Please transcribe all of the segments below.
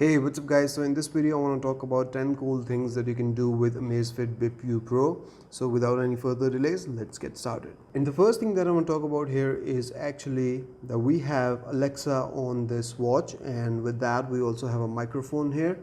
Hey, what's up guys? So in this video I want to talk about 10 cool things that you can do with Amazefit Bip U Pro. So without any further delays, let's get started. And the first thing that I want to talk about here is actually that we have Alexa on this watch, and with that we also have a microphone here.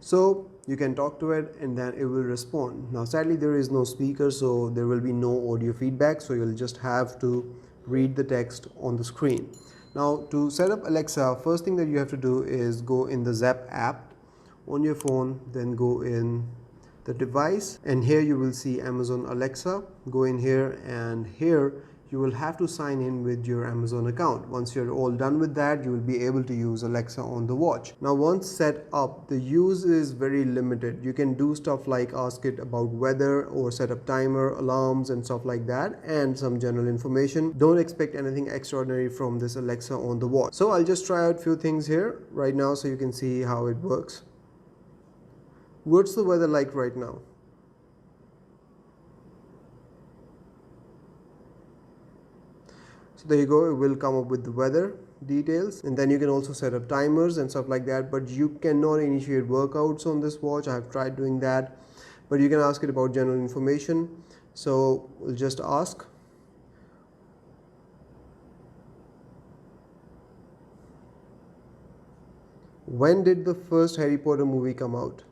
So you can talk to it and then it will respond. Now sadly there is no speaker, so there will be no audio feedback, so you'll just have to read the text on the screen. Now to set up Alexa, first thing that you have to do is go in the Zap app on your phone, then go in the device, and here you will see Amazon Alexa. Go in here, and here you will have to sign in with your Amazon account. Once you're all done with that, you will be able to use Alexa on the watch. Now once set up, the use is very limited. You can do stuff like ask it about weather or set up timer, alarms and stuff like that, and some general information. Don't expect anything extraordinary from this Alexa on the watch. So I'll just try out few things here right now so you can see how it works. What's the weather like right now? So there you go, it will come up with the weather details, and then you can also set up timers and stuff like that, but you cannot initiate workouts on this watch. I have tried doing that, but you can ask it about general information. So we'll just ask. When did the first Harry Potter movie come out?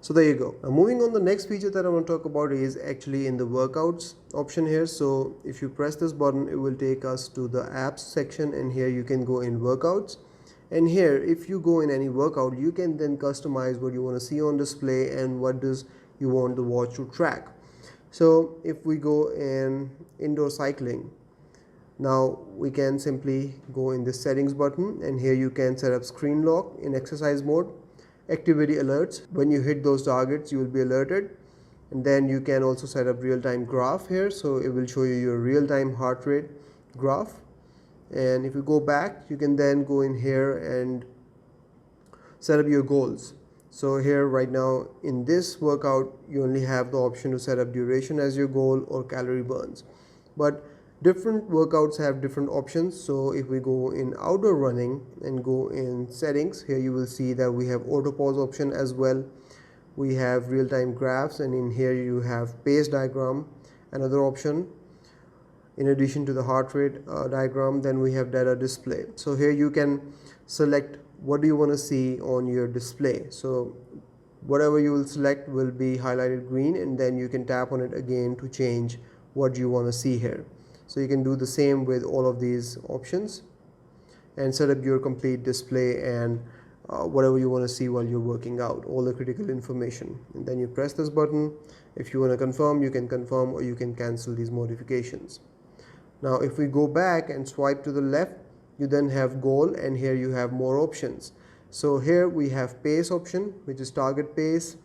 So there you go. Now moving on, the next feature that I want to talk about is actually in the workouts option here. So if you press this button, it will take us to the apps section, and here you can go in workouts. And here, if you go in any workout, you can then customize what you want to see on display and what does you want the watch to track. So if we go in indoor cycling, now we can simply go in the settings button, and here you can set up screen lock in exercise mode, activity alerts. When you hit those targets, you will be alerted. And then you can also set up real-time graph here, so it will show you your real-time heart rate graph. And if you go back, you can then go in here and set up your goals. So here right now in this workout, you only have the option to set up duration as your goal or calorie burns, but different workouts have different options. So if we go in outdoor running and go in settings, here you will see that we have auto pause option as well. We have real-time graphs, and in here you have pace diagram, another option. In addition to the heart rate diagram, then we have data display. So here you can select what do you want to see on your display. So whatever you will select will be highlighted green, and then you can tap on it again to change what you want to see here. So you can do the same with all of these options and set up your complete display and whatever you want to see while you're working out, all the critical information. And then you press this button. If you want to confirm, you can confirm, or you can cancel these modifications. Now if we go back and swipe to the left, you then have goal, and here you have more options. So here we have pace option, which is target pace,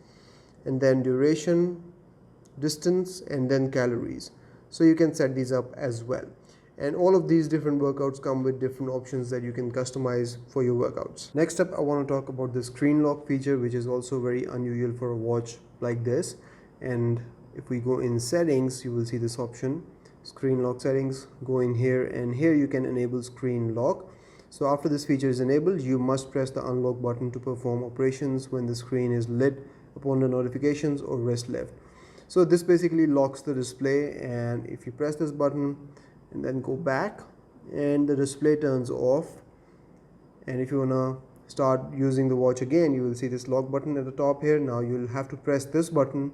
and then duration, distance, and then calories. So you can set these up as well. And all of these different workouts come with different options that you can customize for your workouts. Next up, I want to talk about the screen lock feature, which is also very unusual for a watch like this. And if we go in settings, you will see this option, screen lock settings. Go in here, and here you can enable screen lock. So after this feature is enabled, you must press the unlock button to perform operations when the screen is lit upon the notifications or rest left. So this basically locks the display, and if you press this button and then go back, and the display turns off. And if you want to start using the watch again, you will see this lock button at the top here. Now you'll have to press this button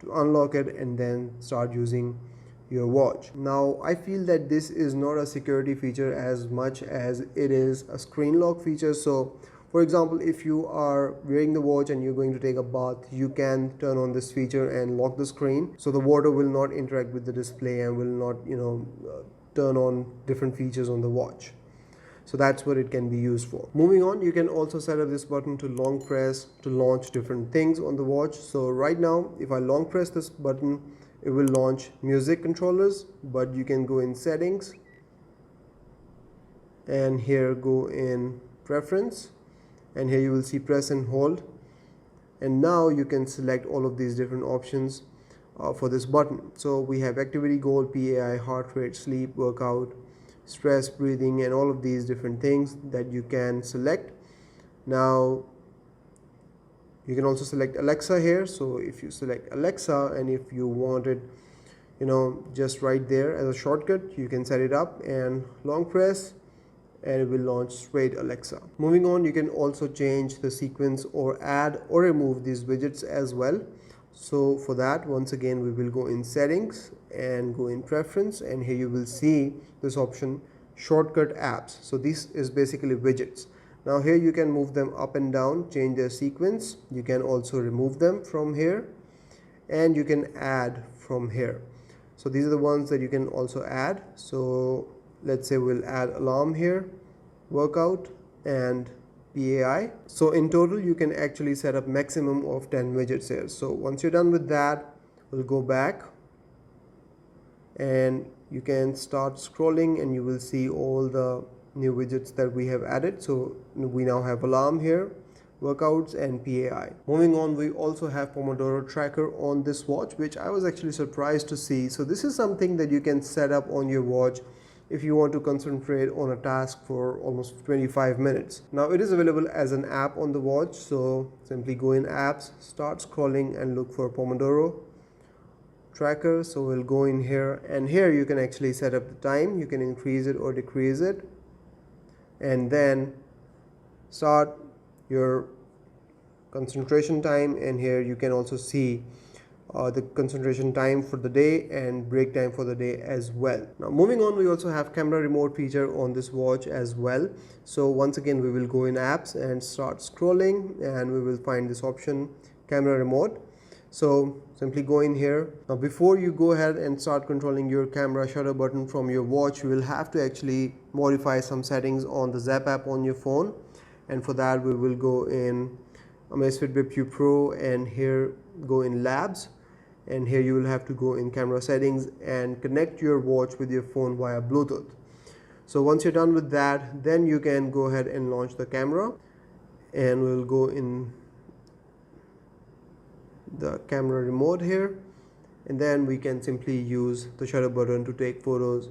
to unlock it and then start using your watch. Now I feel that this is not a security feature as much as it is a screen lock feature. So for example, if you are wearing the watch and you're going to take a bath, you can turn on this feature and lock the screen, so the water will not interact with the display and will not turn on different features on the watch. So that's what it can be used for. Moving on, you can also set up this button to long press to launch different things on the watch. So right now, if I long press this button, it will launch music controllers, but you can go in settings, and here go in preference, and here you will see press and hold, and now you can select all of these different options for this button. So we have activity goal, PAI, heart rate, sleep, workout, stress, breathing, and all of these different things that you can select. Now you can also select Alexa here. So if you select Alexa, and if you want it, just right there as a shortcut, you can set it up and long press, and it will launch straight Alexa. Moving on, you can also change the sequence or add or remove these widgets as well. So for that, once again, we will go in settings and go in preference, and here you will see this option, shortcut apps. So this is basically widgets. Now here you can move them up and down, change their sequence. You can also remove them from here, and you can add from here. So these are the ones that you can also add. So let's say we'll add alarm here, workout, and PAI. So in total, you can actually set up maximum of 10 widgets here. So once you're done with that, we'll go back, and you can start scrolling, and you will see all the new widgets that we have added. So we now have alarm here, workouts, and PAI. Moving on, we also have Pomodoro Tracker on this watch, which I was actually surprised to see. So this is something that you can set up on your watch if you want to concentrate on a task for almost 25 minutes. Now it is available as an app on the watch, so simply go in apps, start scrolling, and look for Pomodoro Tracker. So we'll go in here, and here you can actually set up the time. You can increase it or decrease it, and then start your concentration time, and here you can also see the concentration time for the day and break time for the day as well. Now moving on, we also have camera remote feature on this watch as well. So once again, we will go in apps and start scrolling, and we will find this option, camera remote. So simply go in here. Now before you go ahead and start controlling your camera shutter button from your watch, you will have to actually modify some settings on the Zap app on your phone, and for that we will go in Amazefit Bip U Pro, and here go in labs, and here you will have to go in camera settings and connect your watch with your phone via Bluetooth. So once you're done with that, then you can go ahead and launch the camera, and we'll go in the camera remote here, and then we can simply use the shutter button to take photos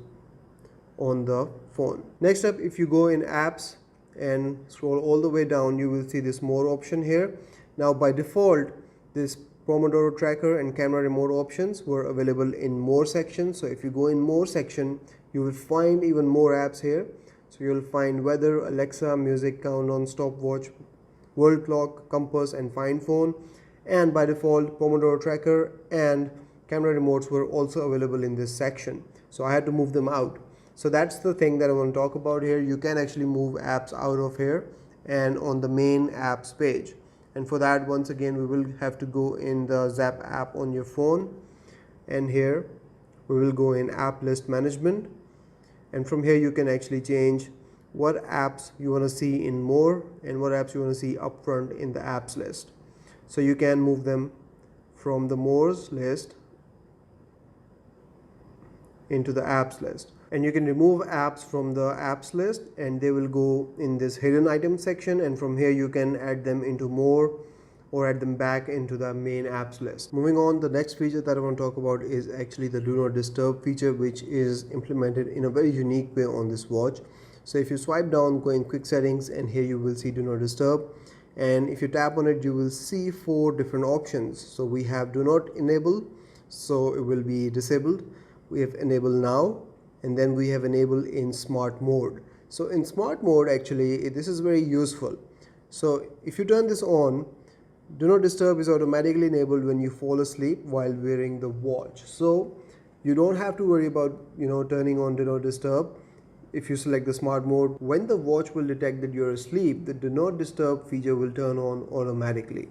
on the phone. Next up, if you go in apps and scroll all the way down, you will see this more option here. Now by default, this Pomodoro Tracker and camera remote options were available in more section. So if you go in more section, you will find even more apps here. So you'll find weather, Alexa, music, countdown, stopwatch, world clock, compass, and find phone. And by default, Pomodoro Tracker and camera remotes were also available in this section. So I had to move them out. So that's the thing that I want to talk about here. You can actually move apps out of here and on the main apps page. And for that, once again, we will have to go in the Zap app on your phone, and here we will go in app list management, and from here you can actually change what apps you want to see in more and what apps you want to see upfront in the apps list. So you can move them from the mores list into the apps list, and you can remove apps from the apps list, and they will go in this hidden item section, and from here you can add them into more or add them back into the main apps list. Moving on, the next feature that I want to talk about is actually the do not disturb feature, which is implemented in a very unique way on this watch. So if you swipe down, go in quick settings, and here you will see do not disturb, and if you tap on it, you will see 4 different options. So we have do not enable, so it will be disabled. We have enable now, and then we have enable in smart mode. So in smart mode, actually this is very useful. So if you turn this on, do not disturb is automatically enabled when you fall asleep while wearing the watch. So you don't have to worry about turning on do not disturb. If you select the smart mode, when the watch will detect that you're asleep, the do not disturb feature will turn on automatically.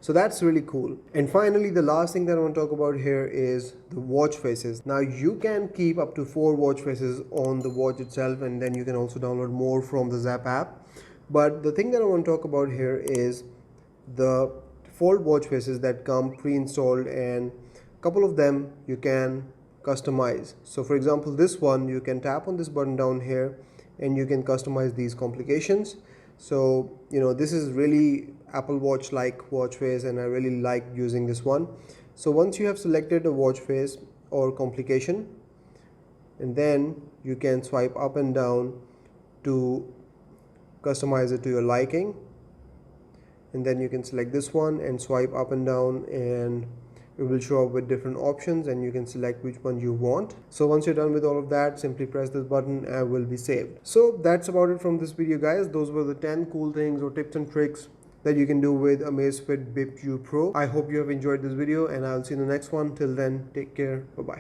So that's really cool. And finally, the last thing that I want to talk about here is the watch faces. Now you can keep up to 4 watch faces on the watch itself, and then you can also download more from the Zap app. But the thing that I want to talk about here is the default watch faces that come pre-installed, and a couple of them you can customize. So for example, this one, you can tap on this button down here and you can customize these complications. So this is really Apple Watch like watch face, and I really like using this one. So once you have selected a watch face or complication, and then you can swipe up and down to customize it to your liking, and then you can select this one and swipe up and down, and it will show up with different options and you can select which one you want. So once you're done with all of that, simply press this button and it will be saved. So that's about it from this video, guys. Those were the 10 cool things or tips and tricks that you can do with Amazefit Bip U Pro. I hope you have enjoyed this video, and I'll see you in the next one. Till then, take care. Bye bye.